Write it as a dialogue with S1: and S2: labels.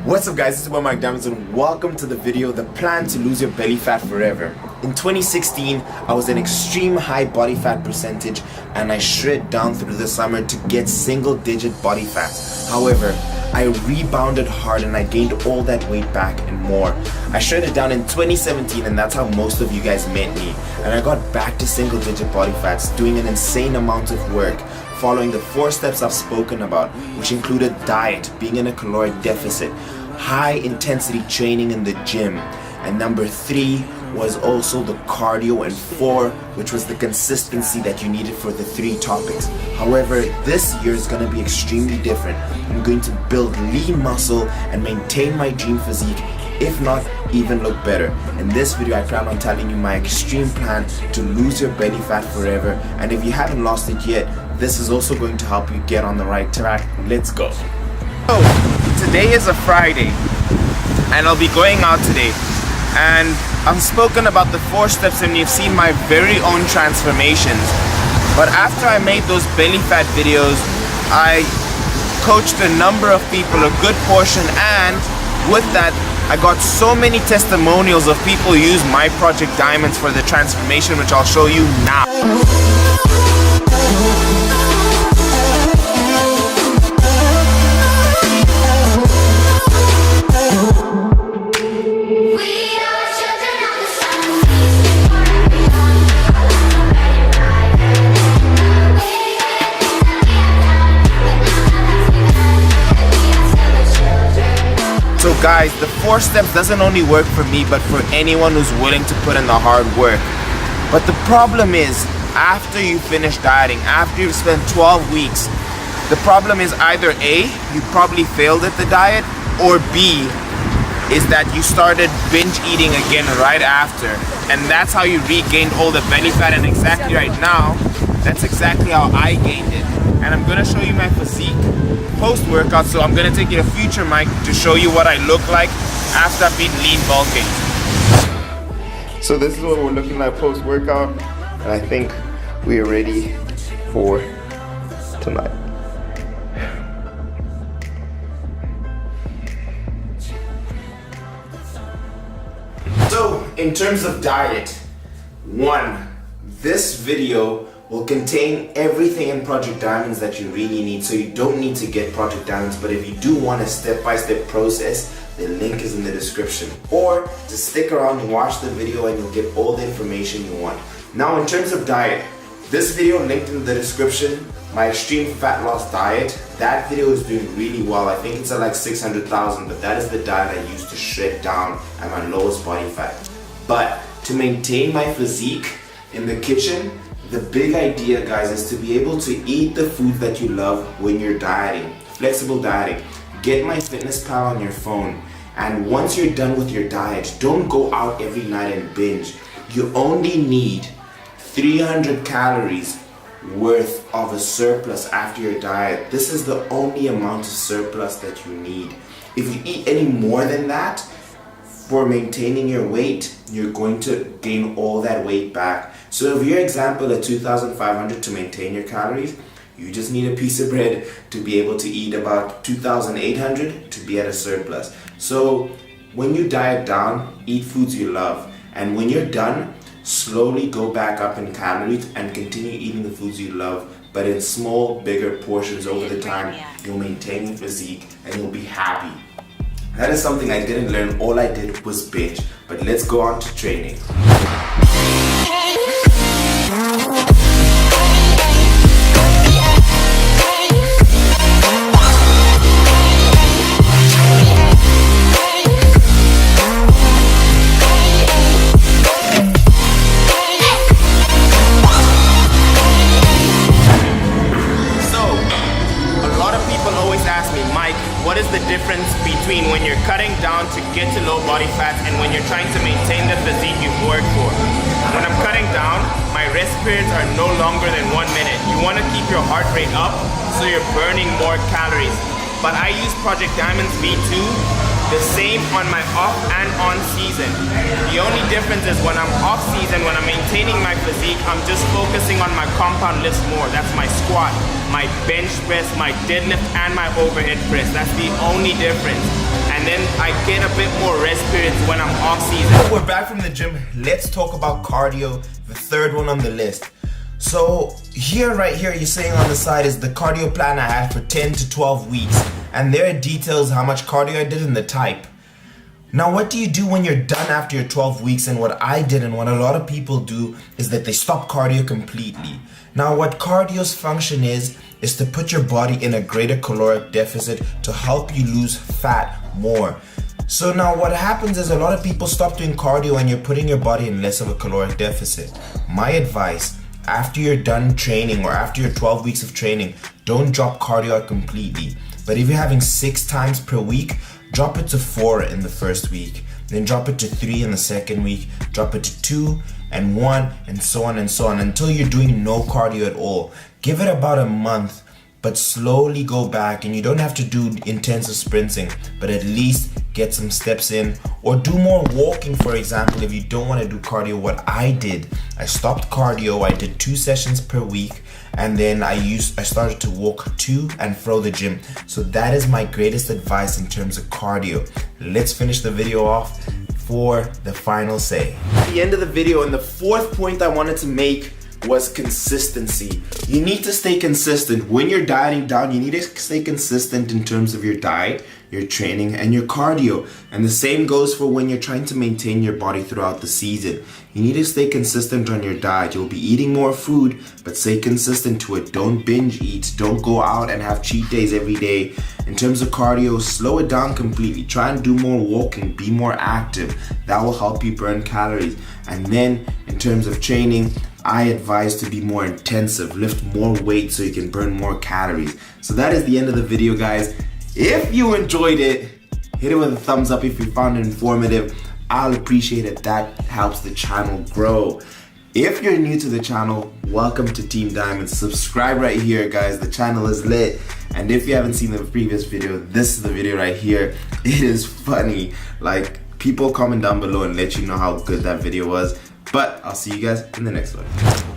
S1: What's up guys, it's your boy Mike Diamonds and welcome to the video, The Plan to Lose Your Belly Fat Forever. In 2016, I was an extreme high body fat percentage and I shred down through the summer to get single digit body fat. However, I rebounded hard and I gained all that weight back and more. I shredded down in 2017 and that's how most of you guys met me. And I got back to single digit body fats, doing an insane amount of work, following the 4 steps I've spoken about, which included diet, being in a caloric deficit, high intensity training in the gym, and number 3 was also the cardio, and 4, which was the consistency that you needed for the 3 topics. However, this year is going to be extremely different. I'm going to build lean muscle and maintain my dream physique, if not even look better. In this video I plan on telling you my extreme plan to lose your belly fat forever, and if you haven't lost it yet, this is also going to help you get on the right track. Let's go. So today is a Friday and I'll be going out today, and I've spoken about the 4 steps and you've seen my very own transformations. But after I made those belly fat videos, I coached a number of people, a good portion, and with that I got so many testimonials of people who use my Project Diamonds for the transformation, which I'll show you now. So guys, the 4 steps doesn't only work for me, but for anyone who's willing to put in the hard work. But the problem is, after you finish dieting, after you've spent 12 weeks, the problem is either A, you probably failed at the diet, or B, is that you started binge eating again right after. And that's how you regained all the belly fat, and exactly right now, that's exactly how I gained it. And I'm gonna show you my physique post-workout, so I'm gonna take you to future Mike to show you what I look like after I've been lean bulking. So this is what we're looking like post-workout, and I think we are ready for tonight. So in terms of diet, 1, this video will contain everything in Project Diamonds that you really need, so you don't need to get Project Diamonds, but if you do want a step-by-step process, the link is in the description. Or just stick around and watch the video and you'll get all the information you want. Now in terms of diet, this video linked in the description, my extreme fat loss diet, that video is doing really well. I think it's at like 600,000, but that is the diet I used to shred down at my lowest body fat. But to maintain my physique in the kitchen, the big idea, guys, is to be able to eat the food that you love when you're dieting. Flexible dieting. Get MyFitnessPal on your phone, and once you're done with your diet, don't go out every night and binge. You only need 300 calories worth of a surplus after your diet. This is the only amount of surplus that you need. If you eat any more than that for maintaining your weight, you're going to gain all that weight back. So if your example at 2,500 to maintain your calories, you just need a piece of bread to be able to eat about 2,800 to be at a surplus. So when you diet down, eat foods you love, and when you're done, slowly go back up in calories and continue eating the foods you love, but in small, bigger portions over the time. You'll maintain your physique and you'll be happy. That is something I didn't learn. All I did was binge. But let's go on to training. What is the difference between when you're cutting down to get to low body fat and when you're trying to maintain the physique you've worked for? When I'm cutting down, my rest periods are no longer than 1 minute. You want to keep your heart rate up so you're burning more calories. But I use Project Diamonds V2 The same on my off and on season. The only difference is when I'm off season, when I'm maintaining my physique, I'm just focusing on my compound lifts more. That's my squat, my bench press, my deadlift, and my overhead press. That's the only difference. And then I get a bit more rest periods when I'm off season. We're back from the gym. Let's talk about cardio, the third one on the list. So right here, you're saying on the side is the cardio plan I had for 10 to 12 weeks. And there are details how much cardio I did and the type. Now, what do you do when you're done after your 12 weeks? And what I did and what a lot of people do is that they stop cardio completely. Now, what cardio's function is to put your body in a greater caloric deficit to help you lose fat more. So now what happens is a lot of people stop doing cardio and you're putting your body in less of a caloric deficit. My advice, after you're done training or after your 12 weeks of training, don't drop cardio out completely. But if you're having 6 times per week, drop it to 4 in the first week. Then drop it to 3 in the second week. Drop it to 2 and 1 and so on until you're doing no cardio at all. Give it about a month, but slowly go back, and you don't have to do intensive sprinting, but at least get some steps in, or do more walking, for example, if you don't want to do cardio. What I did, I stopped cardio, I did 2 sessions per week, and then I started to walk to and fro the gym. So that is my greatest advice in terms of cardio. Let's finish the video off for the final say. At the end of the video, and the fourth point I wanted to make was consistency. You need to stay consistent. When you're dieting down, you need to stay consistent in terms of your diet, your training, and your cardio. And the same goes for when you're trying to maintain your body throughout the season. You need to stay consistent on your diet. You'll be eating more food, but stay consistent to it. Don't binge eat. Don't go out and have cheat days every day. In terms of cardio, slow it down completely. Try and do more walking. Be more active. That will help you burn calories. And then in terms of training, I advise to be more intensive, lift more weight so you can burn more calories. So that is the end of the video, guys. If you enjoyed it, hit it with a thumbs up if you found it informative. I'll appreciate it. That helps the channel grow. If you're new to the channel, welcome to Team Diamond. Subscribe right here, guys. The channel is lit. And if you haven't seen the previous video, this is the video right here. It is funny. Like, people comment down below and let you know how good that video was. But I'll see you guys in the next one.